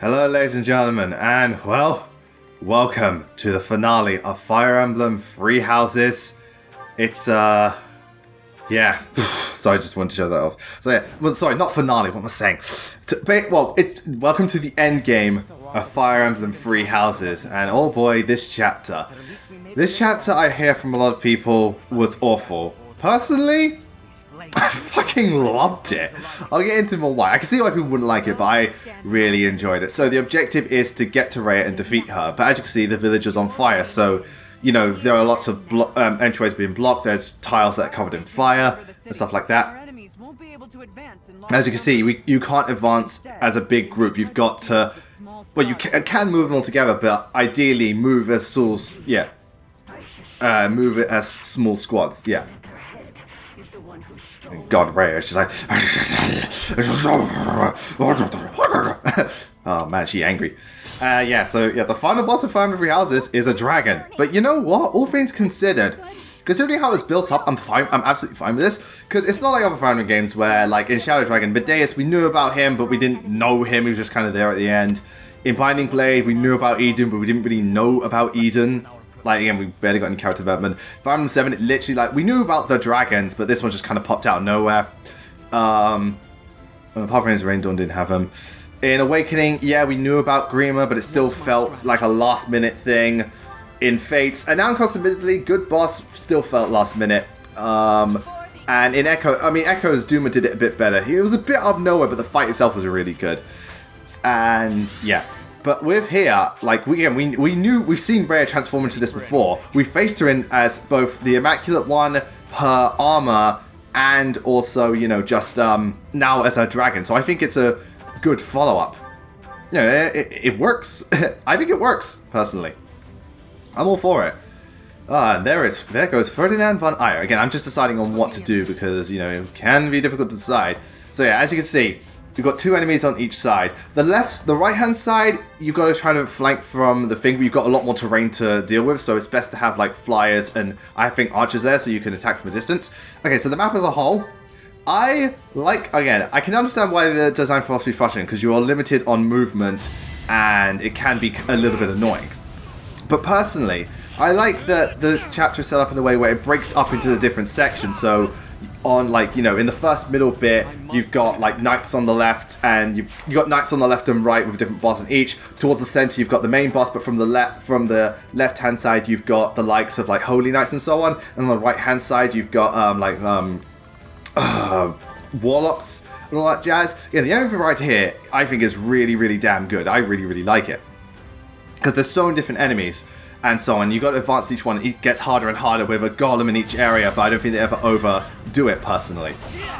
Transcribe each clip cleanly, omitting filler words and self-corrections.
Hello, ladies and gentlemen, and well, welcome to the finale of Fire Emblem Three Houses. It's, yeah, sorry, I just wanted to show that off. So yeah, well, sorry, not finale, what am I saying? It's welcome to the end game of Fire Emblem Three Houses, and oh boy, this chapter. This chapter, I hear from a lot of people, was awful. Personally, I fucking loved it. I'll get into more why. I can see why people wouldn't like it, but I really enjoyed it. So the objective is to get to Rhea and defeat her. But as you can see, the village is on fire. So, you know, there are lots of entryways being blocked. There's tiles that are covered in fire and stuff like that. As you can see, you can't advance as a big group. You've got to... Well, you can move them all together, but ideally move as souls... Yeah. Move it as small squads. Yeah. God, Rhea, she's like... Oh man, she's angry. Yeah, so yeah, the final boss of Fire Emblem Three Houses is a dragon. But you know what? All things considered, considering how it's built up, I'm absolutely fine with this. Because it's not like other Fire Emblem games where, like in Shadow Dragon, Medeus, we knew about him, but we didn't know him. He was just kind of there at the end. In Binding Blade, we knew about Eden, but we didn't really know about Eden. Like, again, we barely got any character development. Fire Emblem 7, it literally, like, we knew about the dragons, but this one just kind of popped out of nowhere. Apart from his Rain Dawn didn't have him. In Awakening, yeah, we knew about Grima, but it still felt like a last-minute thing. In Fates, and now admittedly, good boss still felt last minute. And in Echo, I mean, Echo's Duma did it a bit better. It was a bit out of nowhere, but the fight itself was really good. And, yeah. But with here, like, we've seen Rhea transform into this before. We faced her in as both the Immaculate One, her armor, and also, you know, just now as a dragon. So I think it's a good follow-up. You know, it works. I think it works, personally. I'm all for it. And there goes Ferdinand von Ayer. Again, I'm just deciding on what to do because, you know, it can be difficult to decide. So yeah, as you can see, you've got two enemies on each side. The right-hand side, you've got to try to flank from the thing, but you've got a lot more terrain to deal with, so it's best to have, like, flyers and, I think, archers there so you can attack from a distance. Okay, so the map as a whole, I can understand why the design philosophy is frustrating, because you are limited on movement, and it can be a little bit annoying. But personally, I like that the chapter is set up in a way where it breaks up into the different sections, so... on, like, you know, in the first middle bit, you've got, like, knights on the left, and you've got knights on the left and right with different bosses in each. Towards the center, you've got the main boss, but from the left-hand side, you've got the likes of, like, holy knights and so on. And on the right-hand side, you've got, warlocks and all that jazz. Yeah, the enemy variety here, I think, is really, really damn good. I really, really like it. Because there's so many different enemies. And so on. You've got to advance each one. It gets harder and harder with a golem in each area, but I don't think they ever overdo it, personally.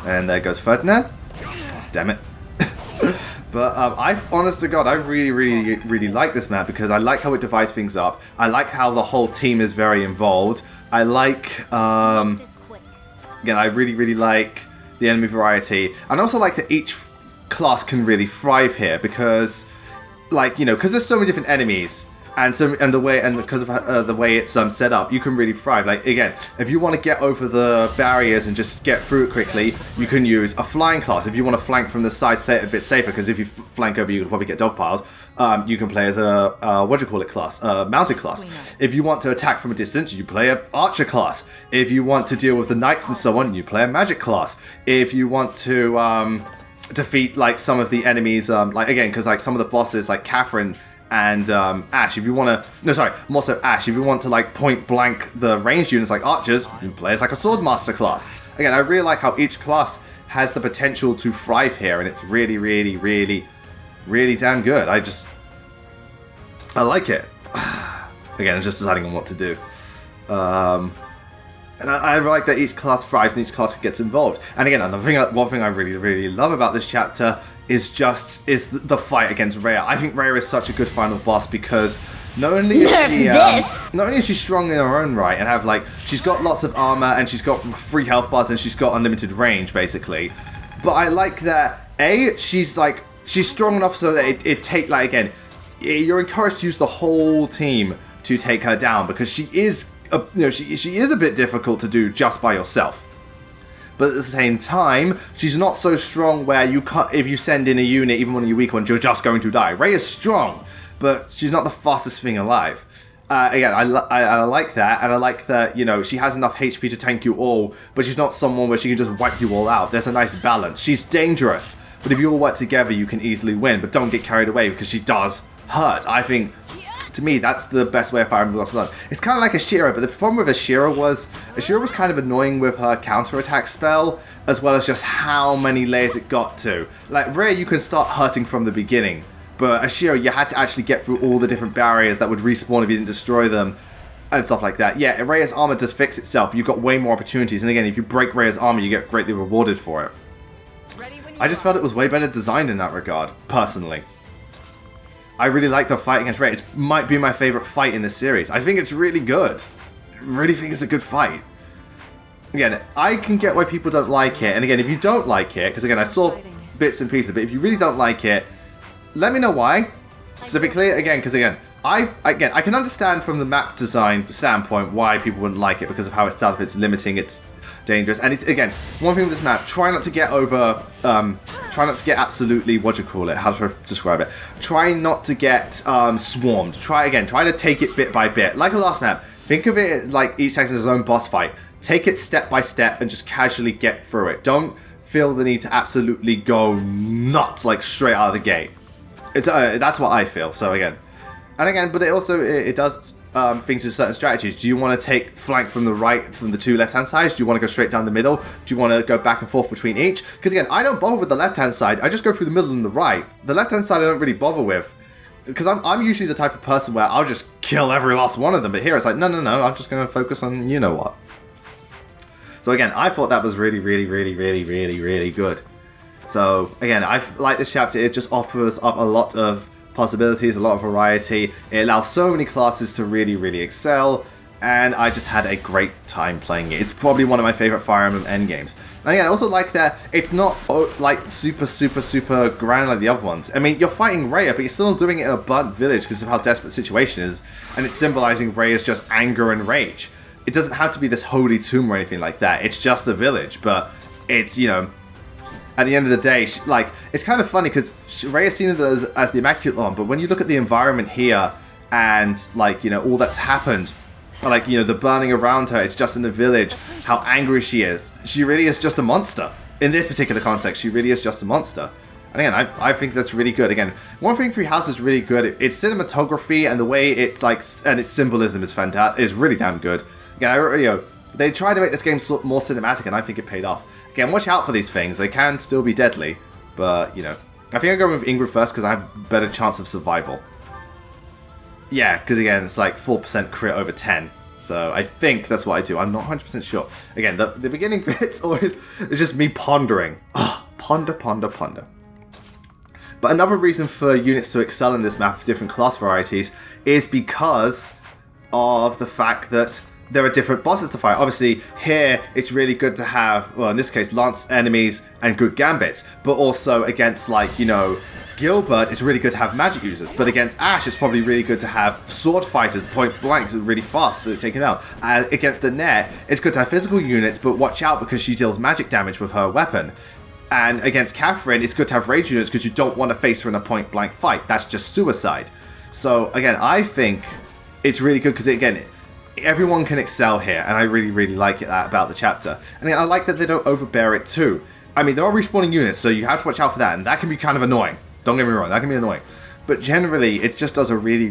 And there goes Ferdinand. Damn it. But honest to God, I really, really, really like this map because I like how it divides things up. I like how the whole team is very involved. I like, again, I really, really like the enemy variety. And I also like that each class can really thrive here because, like, you know, because there's so many different enemies. And because of the way it's set up, you can really thrive. Like, again, if you want to get over the barriers and just get through it quickly, you can use a flying class. If you want to flank from the sides, play it a bit safer, because if you flank over, you can probably get dog piles. You can play as a class, mounted class. If you want to attack from a distance, you play an archer class. If you want to deal with the knights and so on, you play a magic class. If you want to defeat, like, some of the enemies, like, again, because, like, some of the bosses, like Catherine and Ash, if you want to... more so Ash. If you want to, like, point blank the ranged units like archers, you play as, like, a swordmaster class. Again, I really like how each class has the potential to thrive here, and it's really, really, really, really damn good. I like it. Again, I'm just deciding on what to do. And I like that each class thrives and each class gets involved. And again, one thing I really, really love about this chapter is the fight against Rhea. I think Rhea is such a good final boss because not only is she strong in her own right and have, like, she's got lots of armor and she's got free health bars and she's got unlimited range basically. But I like that she's strong enough so that you're encouraged to use the whole team to take her down because she is. She is a bit difficult to do just by yourself. but at the same time, she's not so strong where you can't, if you send in a unit, even when you're weak ones, you're just going to die. Rhea is strong, but she's not the fastest thing alive. Again, I like that, and I like that, you know, she has enough HP to tank you all, but she's not someone where she can just wipe you all out. There's a nice balance. She's dangerous, but if you all work together, you can easily win, but don't get carried away because she does hurt. I think, to me, that's the best way of Fire Emblem Lost Sun. It's kind of like Ashira, but the problem with Ashira was kind of annoying with her counter-attack spell, as well as just how many layers it got to. Like, Rhea, you could start hurting from the beginning, but Ashira, you had to actually get through all the different barriers that would respawn if you didn't destroy them, and stuff like that. Yeah, Rhea's armor does fix itself, but you've got way more opportunities, and again, if you break Rhea's armor, you get greatly rewarded for it. I just felt it was way better designed in that regard, personally. I really like the fight against Rhea. It might be my favorite fight in this series. I think it's really good. I really think it's a good fight. Again, I can get why people don't like it, and again, if you don't like it, because again, I saw bits and pieces, but if you really don't like it, let me know why, specifically, again, because again, I can understand from the map design standpoint why people wouldn't like it because of how it's set up, it's limiting, it's dangerous, and it's, again, one thing with this map, try not to get absolutely, what do you call it, how do I describe it, try not to get swarmed, try to take it bit by bit, like the last map, think of it like each section is its own boss fight, take it step by step and just casually get through it, don't feel the need to absolutely go nuts, like straight out of the gate. It's that's what I feel. So again, but it also it does things with certain strategies. Do you want to take flank from the right, from the two left-hand sides? Do you want to go straight down the middle? Do you want to go back and forth between each? Because again, I don't bother with the left-hand side. I just go through the middle and the right. The left-hand side I don't really bother with, because I'm usually the type of person where I'll just kill every last one of them. But here it's like, no, I'm just going to focus on you know what. So again, I thought that was really good. So again, I like this chapter. It just offers up a lot of possibilities, a lot of variety. It allows so many classes to really excel, and I just had a great time playing it. It's probably one of my favorite Fire Emblem endgames. And again, I also like that it's not like super grand like the other ones. I mean, you're fighting Rhea, but you're still doing it in a burnt village because of how desperate the situation is, and it's symbolizing Rhea's just anger and rage. It doesn't have to be this holy tomb or anything like that. It's just a village, but it's, you know, at the end of the day, it's kind of funny because Rhea's seen it as the Immaculate One, but when you look at the environment here and, like, you know, all that's happened, like, you know, the burning around her, it's just in the village, how angry she is. She really is just a monster. In this particular context, she really is just a monster. And again, I think that's really good. Again, one thing Three Houses is really good. Its cinematography and the way it's like, and its symbolism is fantastic. Is really damn good. Again, you know, they tried to make this game more cinematic, and I think it paid off. Again, watch out for these things. They can still be deadly, but, you know. I think I'm going with Ingrid first because I have a better chance of survival. Yeah, because again, it's like 4% crit over 10. So I think that's what I do. I'm not 100% sure. Again, the beginning bit's always, it's just me pondering. Ponder. But another reason for units to excel in this map of different class varieties is because of the fact that there are different bosses to fight. Obviously, here, it's really good to have, well, in this case, lance enemies and good gambits, but also against, like, you know, Gilbert, it's really good to have magic users, but against Ash, it's probably really good to have sword fighters, point blank, really fast to take it out. Against Annette, it's good to have physical units, but watch out because she deals magic damage with her weapon. And against Catherine, it's good to have rage units because you don't want to face her in a point blank fight. That's just suicide. So, again, I think it's really good because, again, everyone can excel here, and I really like it about the chapter. And I like that they don't overbear it too. I mean, there are respawning units, so you have to watch out for that, and that can be kind of annoying. Don't get me wrong, that can be annoying. But generally, it just does a really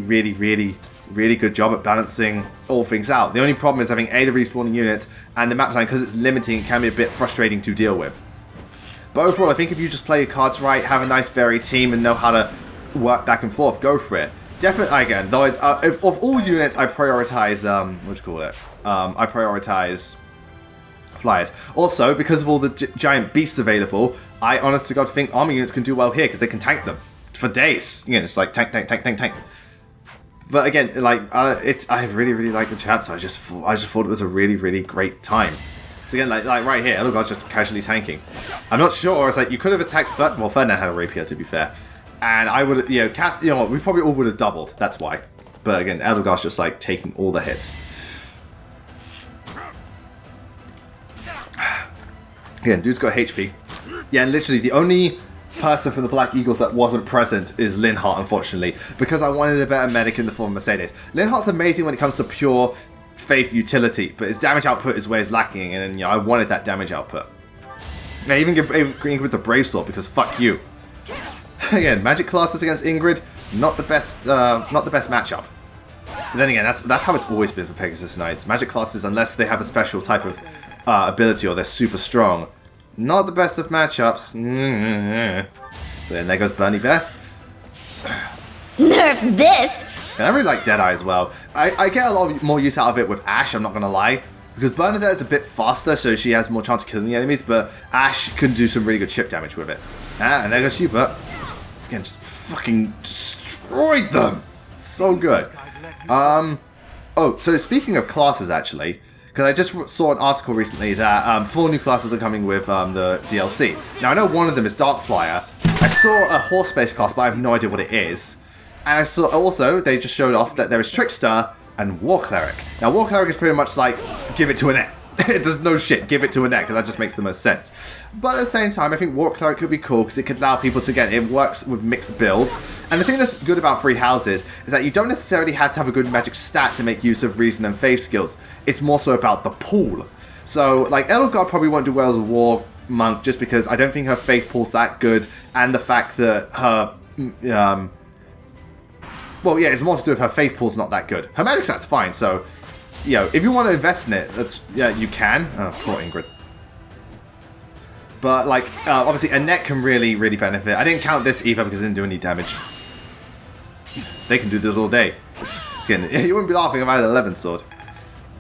good job at balancing all things out. The only problem is having the respawning units, and the map design, because it's limiting, it can be a bit frustrating to deal with. But overall, I think if you just play your cards right, have a nice varied team, and know how to work back and forth, go for it. Definitely, again, though, of all units, I prioritize, I prioritize flyers. Also, because of all the giant beasts available, I honest to God think armor units can do well here, because they can tank them for days. Again, it's like tank. But again, like, I really like the chapter. I just thought it was a really great time. So again, like right here, Edelgard's just casually tanking. I'm not sure, it's like, you could have attacked, Ferdinand had a rapier, to be fair. And I would, you know, what, we probably all would have doubled, that's why. But again, Edelgard's just like taking all the hits. Again, dude's got HP. Yeah, and literally the only person from the Black Eagles that wasn't present is Linhardt, unfortunately, because I wanted a better medic in the form of Mercedes. Linhardt's amazing when it comes to pure Faith utility, but his damage output is where he's lacking, and I wanted that damage output. I even give Ingrid the Brave Sword because fuck you. Again, magic classes against Ingrid, not the best matchup. But then again, that's how it's always been for Pegasus Knights. Magic classes, unless they have a special type of ability or they're super strong, not the best of matchups. Then there goes Bernie Bear. Nerf this! And I really like Deadeye as well. I get a lot more use out of it with Ashe, I'm not going to lie. Because Bernadette is a bit faster, so she has more chance of killing the enemies, but Ashe can do some really good chip damage with it. And there goes Hubert. Again, just fucking destroyed them! So good. Oh, so speaking of classes, actually, because I just saw an article recently that 4 new classes are coming with the DLC. Now, I know one of them is Darkflyer. I saw a horse-based class, but I have no idea what it is. And I saw also, they just showed off that there is Trickster and War Cleric. Now, War Cleric is pretty much like, give it to a net. It does no shit, give it to a net, because that just makes the most sense. But at the same time, I think War Cleric could be cool, because it could allow people to get, it works with mixed builds. And the thing that's good about Free Houses is that you don't necessarily have to have a good magic stat to make use of Reason and Faith skills. It's more so about the pool. So, like, Edelgard probably won't do well as a War Monk, just because I don't think her Faith pool's that good, and the fact that her, well, yeah, it's more to do with her Faith pool's not that good. Her magic stat's fine, so, you know, if you want to invest in it, that's, yeah, you can. Oh, poor Ingrid. But, like, obviously, a net can really, really benefit. I didn't count this either because it didn't do any damage. They can do this all day. Again, you wouldn't be laughing if I had an 11 sword.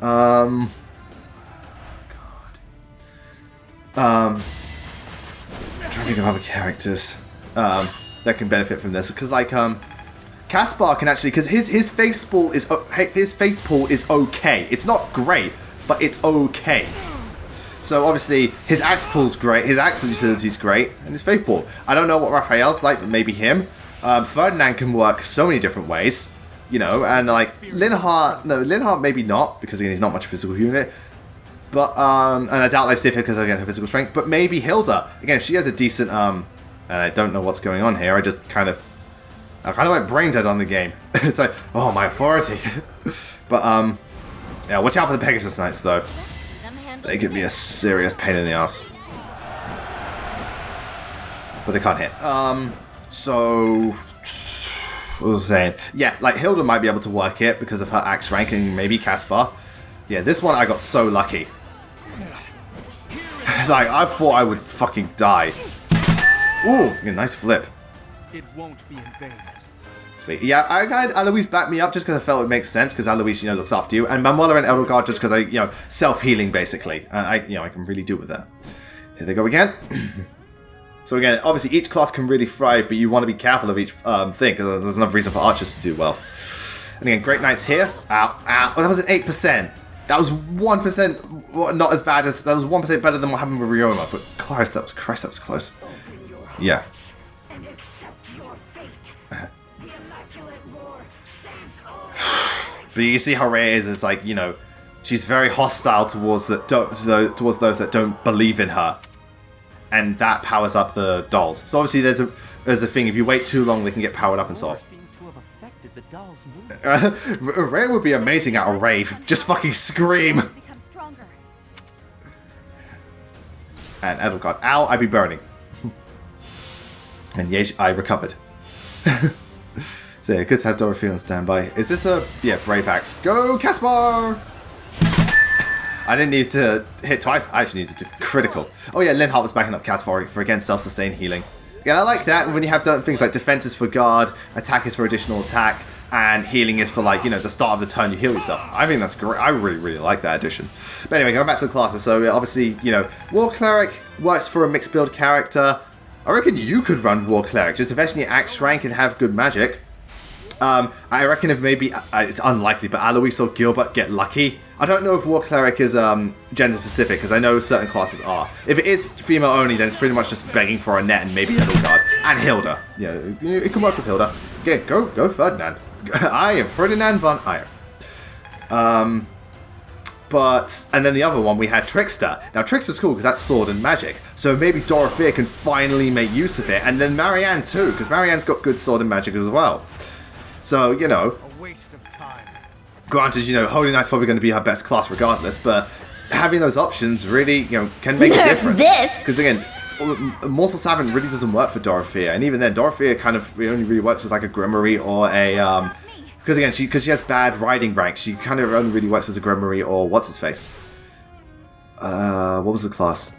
I'm trying to think of other characters that can benefit from this. Because, like, Caspar can actually, because his faith pool is okay. It's not great, but it's okay. So obviously his axe pool's great, his axe utility's great, and his faith pool. I don't know what Raphael's like, but maybe him. Ferdinand can work so many different ways, you know, and like Linhardt maybe not, because again he's not much physical unit. But and I doubt Lysiphia because again her physical strength. But maybe Hilda, again she has a decent and I don't know what's going on here. I went brain dead on the game. It's like, oh, my authority. But, yeah, watch out for the Pegasus Knights, though. They could be a serious pain in the ass. But they can't hit. So, what was I saying? Yeah, like, Hilda might be able to work it because of her axe rank, and maybe Caspar. Yeah, this one I got so lucky. Like, I thought I would fucking die. Ooh, yeah, nice flip. It won't be in vain. Sweet. Yeah, I had Alois back me up just because I felt it makes sense because Alois, looks after you, and Manuela and Edelgard just because self-healing basically, and I can really do with that. Here they go again. So again, obviously each class can really thrive, but you want to be careful of each thing because there's another reason for archers to do well. And again, Great Knights here. Ow, ow. Oh, that was an 8%. That was 1%. Not as bad as that was 1% better than what happened with Rioma, but Christ, that was close. Yeah. But you see how Rhea is like, she's very hostile towards those that don't believe in her. And that powers up the dolls. So obviously there's a thing, if you wait too long they can get powered up and so on. Rhea would be amazing at a rave. Just fucking scream. And Edelgard, ow, I'd be burning. And yes, I recovered. So yeah, good to have Dorothy on standby. Is this a... yeah, Brave Axe. Go, Caspar! I didn't need to hit twice. I actually needed to critical. Oh yeah, Linhardt was backing up Caspar for again self-sustained healing. Yeah, I like that when you have certain things like defense is for guard, attack is for additional attack, and healing is for like, the start of the turn you heal yourself. I think that's great. I really, really like that addition. But anyway, going back to the classes. So obviously, War Cleric works for a mixed build character. I reckon you could run War Cleric, just eventually axe rank and have good magic. I reckon if maybe, it's unlikely, but Alois or Gilbert get lucky. I don't know if War Cleric is gender specific, because I know certain classes are. If it is female only, then it's pretty much just begging for a net and maybe Edelgard. And Hilda. Yeah, it can work with Hilda. Yeah, go Ferdinand. I am Ferdinand von Iron. And then the other one, we had Trickster. Now, Trickster's cool because that's sword and magic. So maybe Dorothea can finally make use of it. And then Marianne too, because Marianne's got good sword and magic as well. So, you know, A waste of time. granted, you know, Holy Knight's probably going to be her best class regardless, but having those options really, you know, can make a difference. Because again, Mortal Savant really doesn't work for Dorothea. And even then, Dorothea kind of only really works as like a Grimoire or a... Because again, because she has bad riding ranks, she kind of only really works as a Grimoire or what's-his-face. What was the class?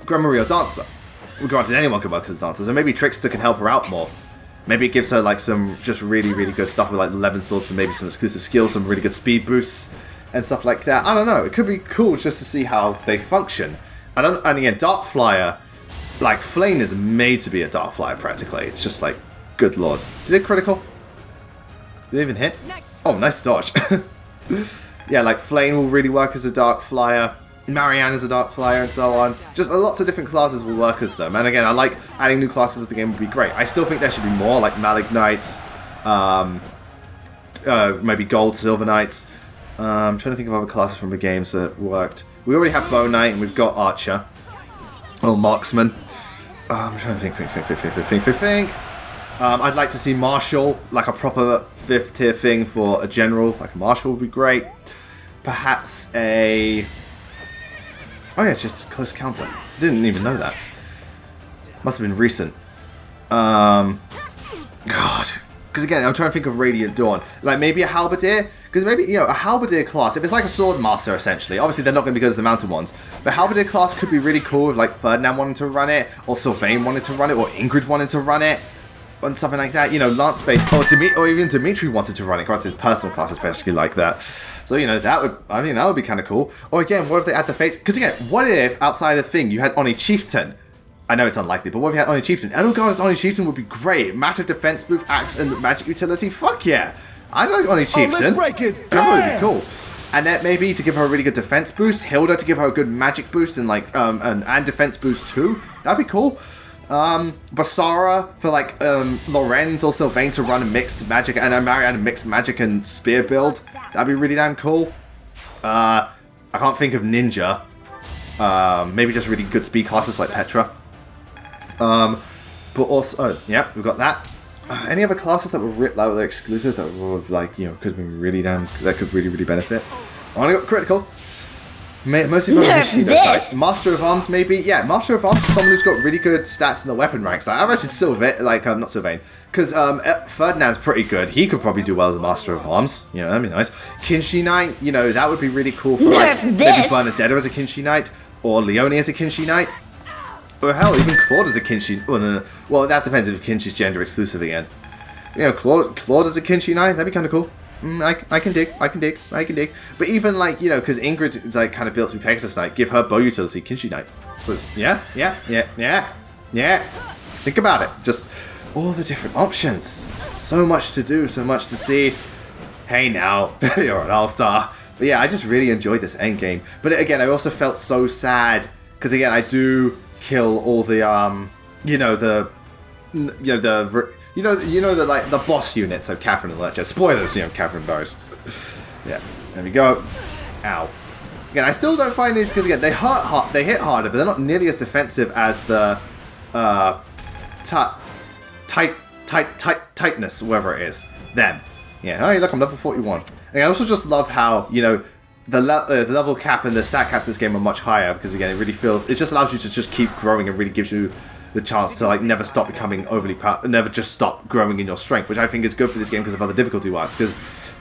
Grimoire or Dancer. Well, granted, anyone can work as a Dancer, so maybe Trickster can help her out more. Maybe it gives her like some just really, really good stuff with like 11 swords and maybe some exclusive skills, some really good speed boosts and stuff like that. I don't know, it could be cool just to see how they function. And again, Dark Flyer, like Flame is made to be a Dark Flyer practically. It's just like, good lord. Did it critical? Did it even hit? Oh, nice dodge. Yeah, like Flame will really work as a Dark Flyer. Marianne is a Dark Flyer and so on. Just lots of different classes will work as them. And again, I like adding new classes to the game would be great. I still think there should be more, like Malik Knights, maybe Gold, Silver Knights. I'm trying to think of other classes from the games that worked. We already have Bow Knight and we've got Archer. Or Marksman. I'm trying to think. I'd like to see Marshal, like a proper 5th tier thing for a general. Like a Marshal would be great. Perhaps a... Oh yeah, it's just close counter. Didn't even know that. Must have been recent. God. Because again, I'm trying to think of Radiant Dawn. Like maybe a Halberdier? Because maybe, you know, a Halberdier class, if it's like a Sword Master essentially, obviously they're not going to be good as the mounted ones, but Halberdier class could be really cool if like Ferdinand wanted to run it, or Sylvain wanted to run it, or Ingrid wanted to run it, and something like that. You know, Lance based, or even Dimitri wanted to run it. Granted, his personal class especially like that. So, you know, that would be kind of cool. Or again, what if they add the Fates? Because again, what if outside of the thing you had Oni Chieftain? I know it's unlikely, but what if you had Oni Chieftain? Edelgard as Oni Chieftain would be great. Massive defense boost, axe, and magic utility. Fuck yeah! I'd like Oni Chieftain. Let's break it. That would be cool. And that maybe to give her a really good defense boost. Hilda to give her a good magic boost and like and defense boost too. That'd be cool. Basara for like Lorenz or Sylvain to run a mixed magic and Marianne a mixed magic and spear build. That'd be really damn cool. I can't think of Ninja. Maybe just really good speed classes like Petra. But also, yeah, we've got that. Any other classes that were exclusive that were like, you know, could have been really damn, that could really benefit? I only got critical. Mostly from the Bushido side. Master of Arms, maybe? Yeah, Master of Arms is someone who's got really good stats in the weapon ranks. Like, I mentioned Sylvain, like, not Sylvain, because Ferdinand's pretty good. He could probably do well as a Master of Arms. You know, that'd be nice. Kinshi Knight, you know, that would be really cool for, like, maybe Bernadetta as a Kinshi Knight, or Leonie as a Kinshi Knight. Or hell, even Claude as a Kinshi... Oh, no. Well, that depends if Kinshi's gender exclusive again. You know, Claude as a Kinshi Knight, that'd be kind of cool. I can dig. But even like, you know, because Ingrid is like kind of built to be Pegasus Knight, give her bow utility, Kinshi Knight. So yeah. Think about it. Just all the different options. So much to do, so much to see. Hey now, you're an all-star. But yeah, I just really enjoyed this endgame. But again, I also felt so sad because again, I do kill all the like the boss units of Catherine and Ledger. Spoilers, you know, Catherine Burrows. Yeah, there we go. Ow. Again, I still don't find these because again they hit harder, but they're not nearly as defensive as the tightness, whatever it is. Them. Yeah. Oh, look, I'm level 41. And I also just love how, you know, the level cap and the stat caps in this game are much higher because again, it just allows you to just keep growing and really gives you the chance to like never stop becoming overly never just stop growing in your strength, which I think is good for this game because of other difficulty wise. Because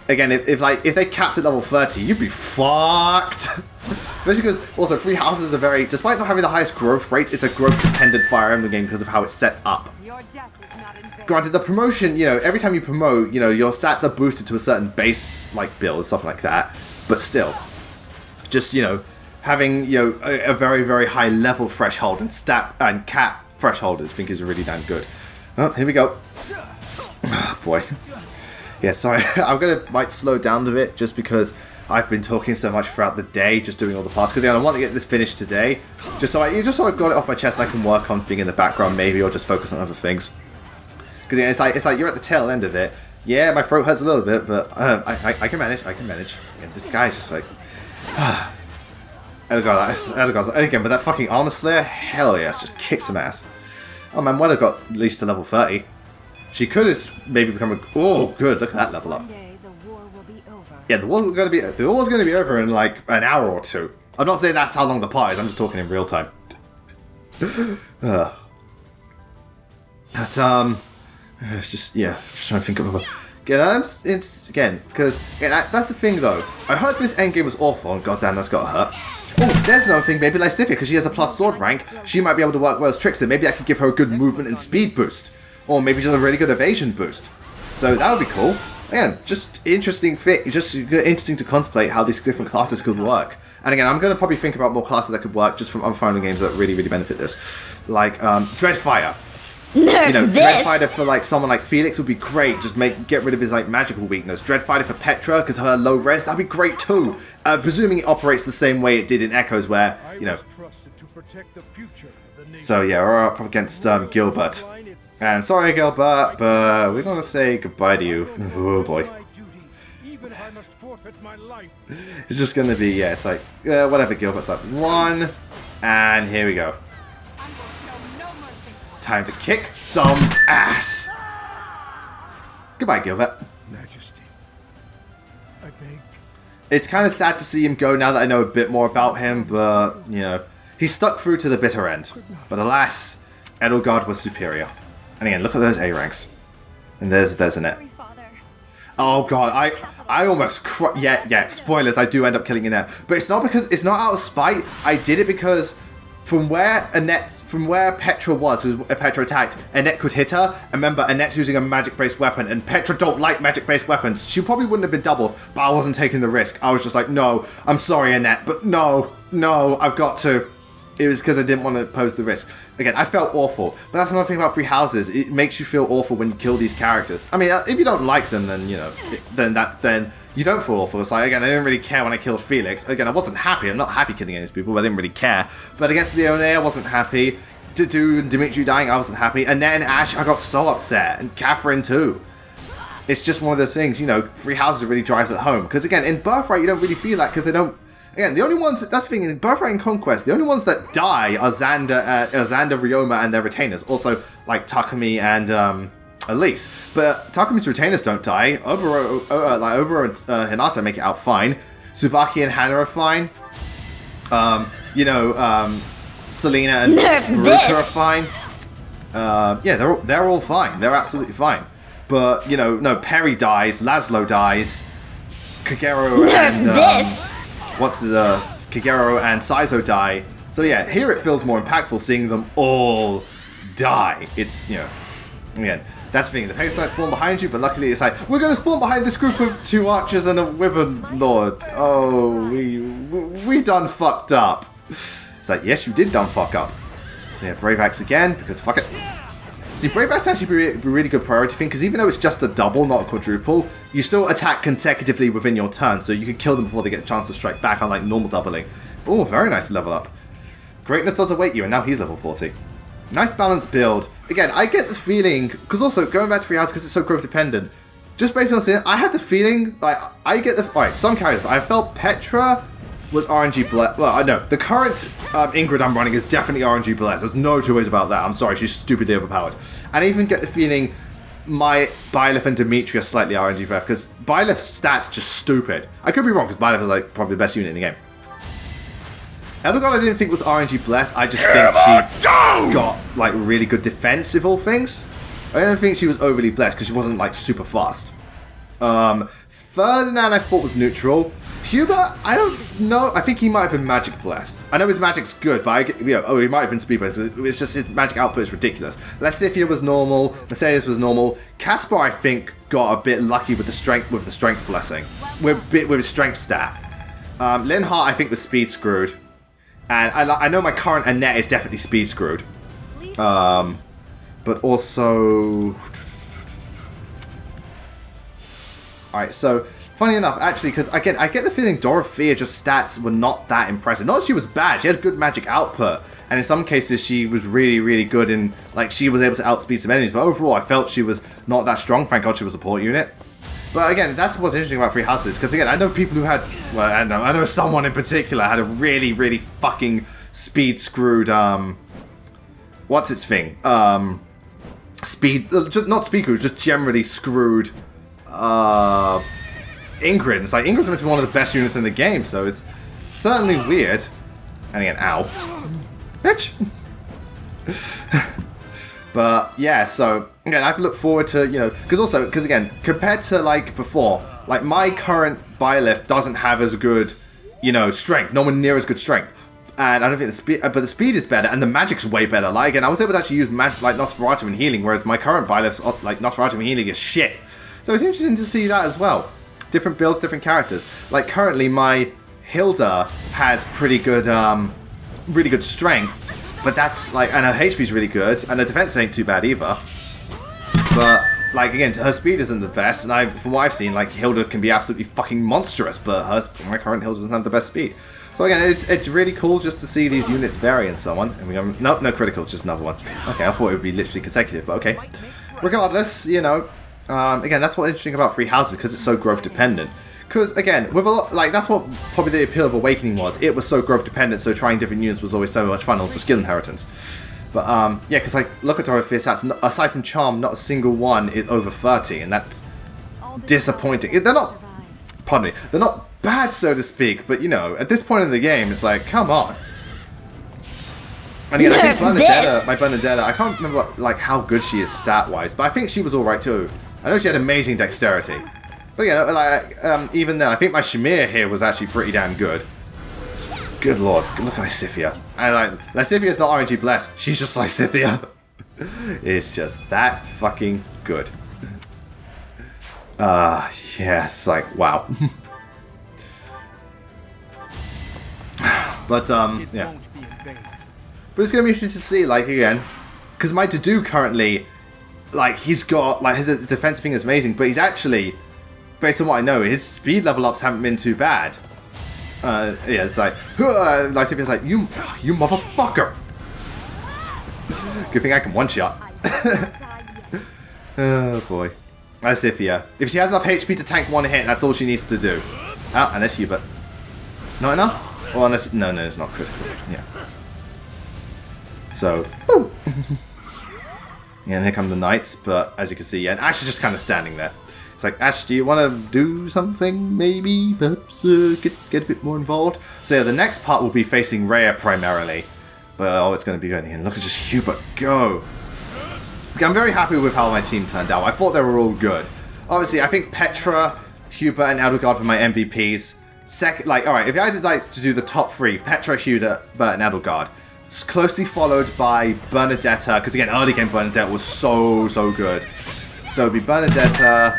again, if they capped at level 30, you'd be fucked. Especially because also Free Houses are very, despite not having the highest growth rate, it's a growth dependent Fire Emblem game because of how it's set up. Granted, the promotion, you know, every time you promote, you know, your stats are boosted to a certain base like build, stuff like that. But still, just, you know, having, you know, a very, very high level threshold and stat and cap threshold, I think is really damn good. Oh, here we go. Oh, boy. Yeah, sorry. might slow down a bit just because I've been talking so much throughout the day, just doing all the parts. Because I want to get this finished today, just so I've got it off my chest and I can work on thing in the background maybe, or just focus on other things. Because yeah, it's like you're at the tail end of it. Yeah, my throat hurts a little bit, but I can manage. And this guy's just like, Edelgard's again with that fucking armor slayer. Hell yes, just kick some ass. Oh man, Weather got at least to level 30. She could have maybe become a. Oh, good! Look at that level up. Yeah, the war's gonna be over in like an hour or two. I'm not saying that's how long the part is. I'm just talking in real time. But it's just trying to think of. It's again because that's the thing though. I heard this endgame was awful, and goddamn, that's got hurt. Oh, there's another thing. Maybe Lysithea, because she has a plus sword rank, she might be able to work well as Trickster. Maybe that could give her a good movement and speed boost, or maybe just a really good evasion boost. So that would be cool. Again, just interesting to contemplate how these different classes could work. And again, I'm going to probably think about more classes that could work just from other Fire Emblem games that really, really benefit this. Like, Dreadfire. Dreadfire for like someone like Felix would be great. Just get rid of his like magical weakness. Dreadfire for Petra, because her low res, that'd be great too. Presuming it operates the same way it did in Echoes, where, So yeah, we're up against Gilbert. And sorry Gilbert, but we're going to say goodbye to you. Oh boy. It's just going to be, it's like, whatever, Gilbert's up 1. And here we go. Time to kick some ass. Goodbye, Gilbert. Majesty, I beg. It's kind of sad to see him go now that I know a bit more about him, but, he stuck through to the bitter end. But alas, Edelgard was superior. And again, look at those A ranks. And there's Annette. Oh god, I almost spoilers, I do end up killing Annette. But it's not out of spite. I did it because from where Petra was, Petra attacked, Annette could hit her. And remember, Annette's using a magic-based weapon, and Petra don't like magic-based weapons. She probably wouldn't have been doubled, but I wasn't taking the risk. I was just like, no, I'm sorry, Annette, but no, I've got to. It was because I didn't want to pose the risk. Again, I felt awful. But that's another thing about Three Houses. It makes you feel awful when you kill these characters. I mean, if you don't like them, then, then you don't feel awful. It's like, again, I didn't really care when I killed Felix. Again, I wasn't happy. I'm not happy killing any of these people, but I didn't really care. But against Leone, I wasn't happy. Dudu and Dimitri dying, I wasn't happy. And then Ash, I got so upset. And Catherine, too. It's just one of those things, Three Houses really drives it home. Because, again, in Birthright, you don't really feel that because they don't. Again, the only ones, that's the thing, in Birthright and Conquest, the only ones that die are Xander, Ryoma, and their retainers. Also, like, Takumi and Elise. But Takumi's retainers don't die. Oboro and Hinata make it out fine. Tsubaki and Hana are fine. Selena and Baruka are fine. They're all fine. They're absolutely fine. But, no, Perry dies, Laszlo dies, Kagero and... Kagero and Saizo die. So yeah, here it feels more impactful seeing them all die. It's, again, that's the thing. The Pegasus spawn behind you, but luckily it's like, we're going to spawn behind this group of 2 archers and a Wyvern Lord. Oh, we done fucked up. It's like, yes, you did done fuck up. So yeah, Brave Axe again, because fuck it. See, Brave Axe actually be a really good priority thing, because even though it's just a double, not a quadruple, you still attack consecutively within your turn, so you can kill them before they get a chance to strike back, unlike normal doubling. Oh, very nice level up. Greatness does await you, and now he's level 40. Nice balanced build. Again, I get the feeling, because also, going back to Three Houses, because it's so growth dependent, just based on seeing it, I had the feeling, alright, some characters, I felt Petra was RNG blessed. Well, no, the current Ingrid I'm running is definitely RNG blessed. There's no two ways about that. I'm sorry, she's stupidly overpowered. And I even get the feeling my Byleth and Dimitri are slightly RNG blessed, because Byleth's stats just stupid. I could be wrong, because Byleth is like probably the best unit in the game. Edelgard I didn't think was RNG blessed. I just think she got like really good defense of all things. I don't think she was overly blessed because she wasn't like super fast. Ferdinand I thought was neutral. Hubert, I don't know. I think he might have been magic blessed. I know his magic's good, but he might have been speed blessed because it's just his magic output is ridiculous. Lysithea was normal. Mercedes was normal. Caspar, I think, got a bit lucky with the strength blessing, with his strength stat. Linhart, I think, was speed screwed, and I know my current Annette is definitely speed screwed. But also, alright, so. Funny enough, actually, because again, I get the feeling Dorothea just stats were not that impressive. Not that she was bad, she had good magic output, and in some cases she was really, really good in, like, she was able to outspeed some enemies, but overall I felt she was not that strong. Thank God she was a support unit. But again, that's what's interesting about Free Houses, because again, I know people who had, well, I know someone in particular had a really, really fucking speed screwed, what's its thing? Speed, not speed screwed, just generally screwed, Ingrins. Like, Ingrid's meant to be one of the best units in the game, so it's certainly weird. And again, ow. Bitch! But yeah, so again, I have to look forward to, you know, because again, compared to like before, like my current Byleth doesn't have as good, you know, strength, nowhere near as good strength, and I don't think the speed, but the speed is better and the magic's way better. Like again, I was able to actually use like Nosferatu and healing, whereas my current Byleth's like Nosferatu and healing is shit. So it's interesting to see that as well. Different builds, different characters. Like currently, my Hilda has pretty good, really good strength. But that's like, and her HP's really good, and her defense ain't too bad either. But like again, her speed isn't the best, and from what I've seen, like Hilda can be absolutely fucking monstrous, but my current Hilda doesn't have the best speed. So again, it's really cool just to see these units vary and so on. And we go, no critical, just another one. Okay, I thought it would be literally consecutive, but okay. Regardless, you know, again, that's what's interesting about Free Houses because it's so growth dependent. Because again, with a lot, like that's what probably the appeal of Awakening was. It was so growth dependent, so trying different units was always so much fun. Also skill inheritance. But yeah, because like look at Dorothea stats. Aside from Charm, not a single one is over 30, and that's disappointing. They're not, pardon me, they're not bad so to speak. But you know, at this point in the game, it's like, come on. And again, I think Bernadetta, my Bernadetta, I can't remember like how good she is stat wise, but I think she was all right too. I know she had amazing dexterity. But yeah, like, even then, I think my Shamir here was actually pretty damn good. Good lord, look at Lysithea. And like, Lysithea's not RNG blessed, she's just Lysithea. It's just that fucking good. Yeah, it's like, wow. But, yeah. But it's gonna be interesting to see, like, again, because my Dedue currently, like, he's got, like, his defensive thing is amazing, but he's actually, based on what I know, his speed level ups haven't been too bad. Yeah, it's like, Lysithea's like, you motherfucker! Good thing I can one-shot. Oh boy. Lysithea. If she has enough HP to tank one hit, that's all she needs to do. Oh, and there's Hubert. Not enough? Well, unless, no, it's not critical. Yeah. So, boom! Yeah, and here come the knights, but as you can see, yeah, and Ash is just kind of standing there. It's like, Ash, do you want to do something, maybe? Perhaps get a bit more involved? So yeah, the next part will be facing Rhea primarily. But, oh, it's going to be good. And look at just Hubert go. Okay, I'm very happy with how my team turned out. I thought they were all good. Obviously, I think Petra, Hubert, and Edelgard were my MVPs. Like, alright, if I had to do the top three, Petra, Hubert, and Edelgard. It's closely followed by Bernadetta, because again, early game Bernadetta was so good. So it'd be Bernadetta,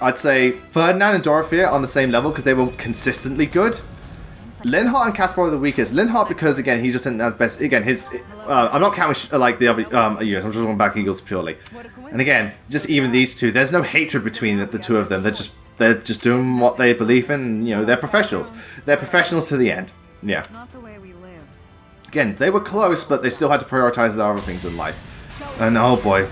I'd say Ferdinand and Dorothea on the same level because they were consistently good. Linhardt and Caspar are the weakest. Linhardt because again he just didn't have the best. Again his I'm not counting like the other units. I'm just going back Eagles purely. And again, just even these two, there's no hatred between the two of them. They're just doing what they believe in. And, you know, they're professionals. They're professionals to the end. Yeah. Again, they were close, but they still had to prioritize the other things in life. And oh boy.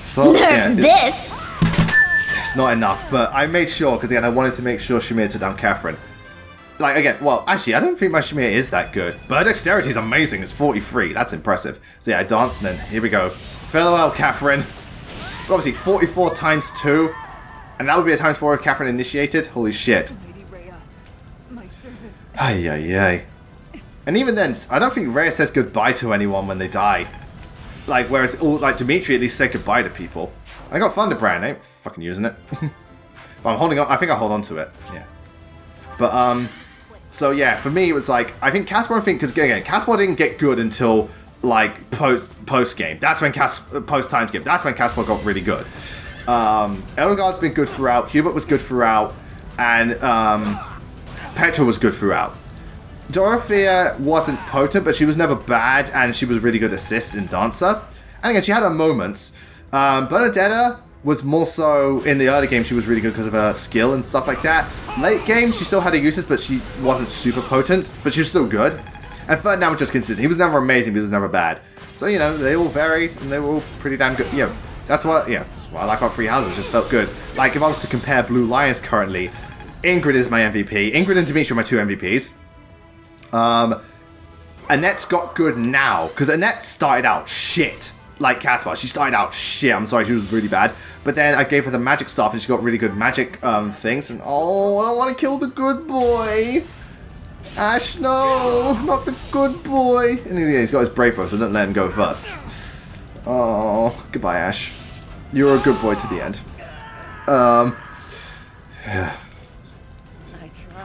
So, yeah, it's not enough, but I made sure, because again, I wanted to make sure Shamir took down Catherine. Like, again, well, actually, I don't think my Shamir is that good, but her dexterity is amazing. It's 43. That's impressive. So yeah, I danced, and then here we go. Farewell, Catherine. But obviously, 44 times 2, and that would be a times 4 if Catherine initiated. Holy shit. Ay. And even then, I don't think Rhea says goodbye to anyone when they die. Like, whereas all, like, Dimitri at least said goodbye to people. I got Thunderbrand, I ain't fucking using it. But I'm holding on, I think I'll hold on to it, yeah. But, so yeah, for me it was like, I think Caspar, because again, Caspar didn't get good until, like, post-game. That's when post-time skip, that's when Caspar got really good. Edelgard's been good throughout, Hubert was good throughout, and, Petra was good throughout. Dorothea wasn't potent, but she was never bad, and she was really good assist in Dancer. And again, she had her moments. Bernadetta was more so, in the early game, she was really good because of her skill and stuff like that. Late game, she still had her uses, but she wasn't super potent, but she was still good. And Ferdinand was just consistent. He was never amazing, but he was never bad. So, you know, they all varied, and they were all pretty damn good. You know, That's why I like our three houses. It just felt good. Like, if I was to compare Blue Lions currently, Ingrid is my MVP. Ingrid and Dimitri are my 2 MVPs. Annette's got good now, because Annette started out shit. Like Caspar, she started out shit. I'm sorry, she was really bad. But then I gave her the magic stuff, and she got really good magic things. And oh, I don't want to kill the good boy. Ash, no, not the good boy. And he's got his brave bow, so don't let him go first. Oh, goodbye, Ash. You're a good boy to the end.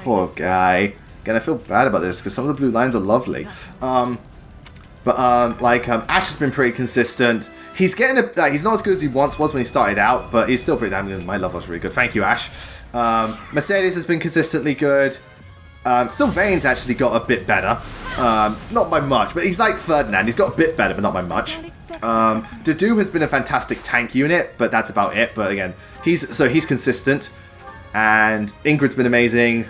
Poor guy. Again, I feel bad about this because some of the blue lines are lovely. Ash has been pretty consistent. He's getting he's not as good as he once was when he started out, but he's still pretty damn good. My love was really good. Thank you, Ash. Mercedes has been consistently good. Sylvain's actually got a bit better. Not by much, but he's like Ferdinand. He's got a bit better, but not by much. Dedue has been a fantastic tank unit, but that's about it. But again, he's consistent. And Ingrid's been amazing.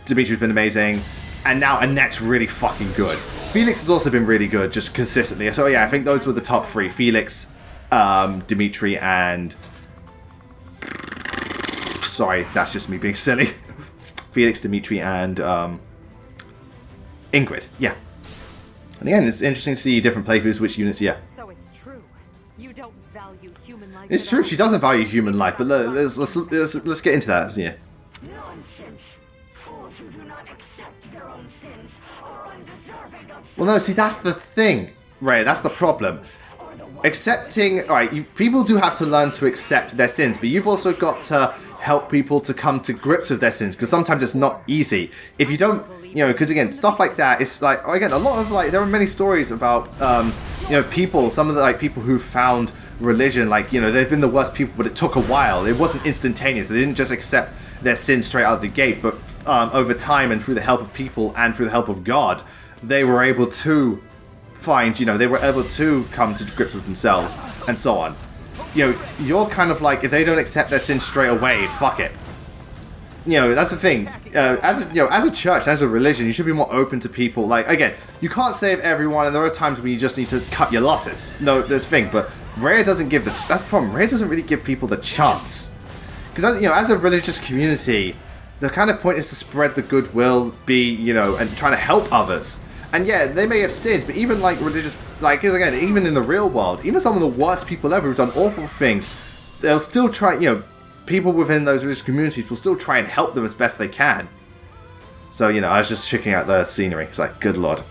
Dimitri's been amazing. And now Annette's really fucking good. Felix has also been really good, just consistently. So yeah, I think those were the top 3. Felix, Dimitri, and... Sorry, that's just me being silly. Felix, Dimitri, and Ingrid. Yeah. And again, it's interesting to see different playthroughs, which units, yeah. So it's true. You don't value human life. It's true, she doesn't value human life, but let's get into that, yeah. Nonsense. Fools who do not accept their own sins are undeserving of... Well, no, see, that's the thing, Ray. That's the problem. Accepting... Alright, people do have to learn to accept their sins, but you've also got to help people to come to grips with their sins, because sometimes it's not easy. If you don't... because again, stuff like that, it's like... Again, a lot of, there are many stories about, people, some of the, people who found religion, they've been the worst people, but it took a while. It wasn't instantaneous. They didn't just accept their sins straight out of the gate, but over time and through the help of people and through the help of God, they were able to find, they were able to come to grips with themselves and so on. You're kind of like, if they don't accept their sins straight away, fuck it. That's the thing. As a church, as a religion, you should be more open to people. Again, you can't save everyone, and there are times when you just need to cut your losses. No, there's a thing, but Rhea doesn't give that's the problem. Rhea doesn't really give people the chance. Because, as a religious community, the kind of point is to spread the goodwill, and trying to help others. And yeah, they may have sinned, but even religious, because again, even in the real world, even some of the worst people ever who've done awful things, they'll still try, people within those religious communities will still try and help them as best they can. So, I was just checking out the scenery. It's like, good lord.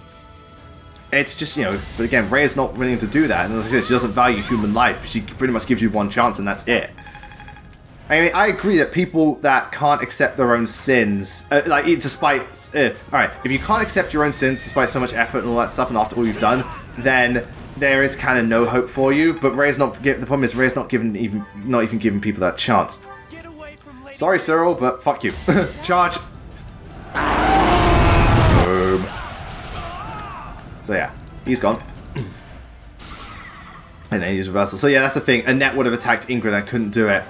It's just, but again, Rhea's not willing to do that. And like I said, she doesn't value human life. She pretty much gives you one chance and that's it. I mean, I agree that people that can't accept their own sins, alright, if you can't accept your own sins despite so much effort and all that stuff and after all you've done, then there is kind of no hope for you. But Rhea's the problem is Rhea's not even giving people that chance. Sorry, Cyril, but fuck you. Charge. Boom. So yeah, he's gone. And then he used reversal. So yeah, that's the thing. Annette would have attacked Ingrid. I couldn't do it.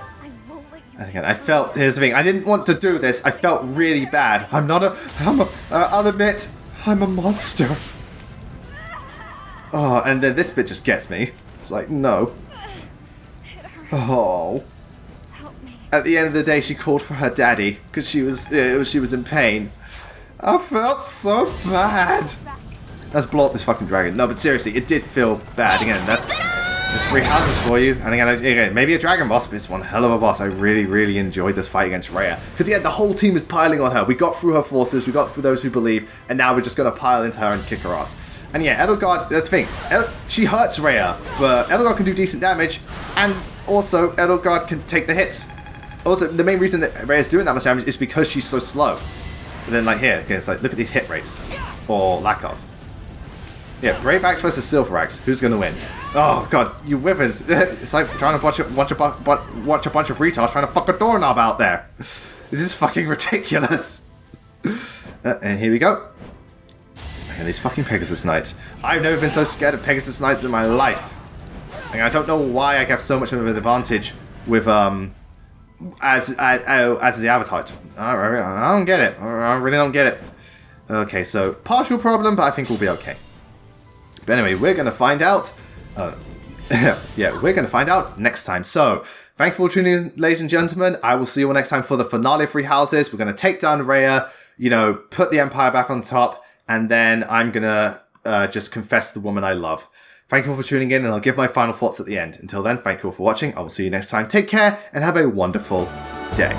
Here's the thing. I didn't want to do this. I felt really bad. I'll admit, I'm a monster. Oh, and then this bit just gets me. It's like, no. Oh. At the end of the day, she called for her daddy because she was in pain. I felt so bad. Let's blow up this fucking dragon. No, but seriously, it did feel bad. Again, that's 3 houses for you. And again, maybe a dragon boss, but it's one hell of a boss. I really, really enjoyed this fight against Rhea. Because yeah, the whole team is piling on her. We got through her forces, we got through those who believe, and now we're just going to pile into her and kick her ass. And yeah, Edelgard, that's the thing. She hurts Rhea, but Edelgard can do decent damage, and also Edelgard can take the hits. Also, the main reason that Rhea's doing that much damage is because she's so slow. But then, here, again, it's like, look at these hit rates. Or lack of. Yeah, Brave Axe versus Silver Axe. Who's going to win? Oh, God, you withers. It's like trying to watch a bunch of retards trying to fuck a doorknob out there. This is fucking ridiculous. And here we go. And these fucking Pegasus Knights. I've never been so scared of Pegasus Knights in my life. I don't know why I have so much of an advantage with, as the Avatar. I don't get it. I really don't get it. Okay, so partial problem, but I think we'll be okay. But anyway, we're going to find out. Yeah, we're going to find out next time. So, thank you for tuning in, ladies and gentlemen. I will see you all next time for the finale of Three Houses. We're going to take down Rhea, you know, put the Empire back on top, and then I'm going to just confess the woman I love. Thank you all for tuning in, and I'll give my final thoughts at the end. Until then, thank you all for watching. I will see you next time. Take care, and have a wonderful day.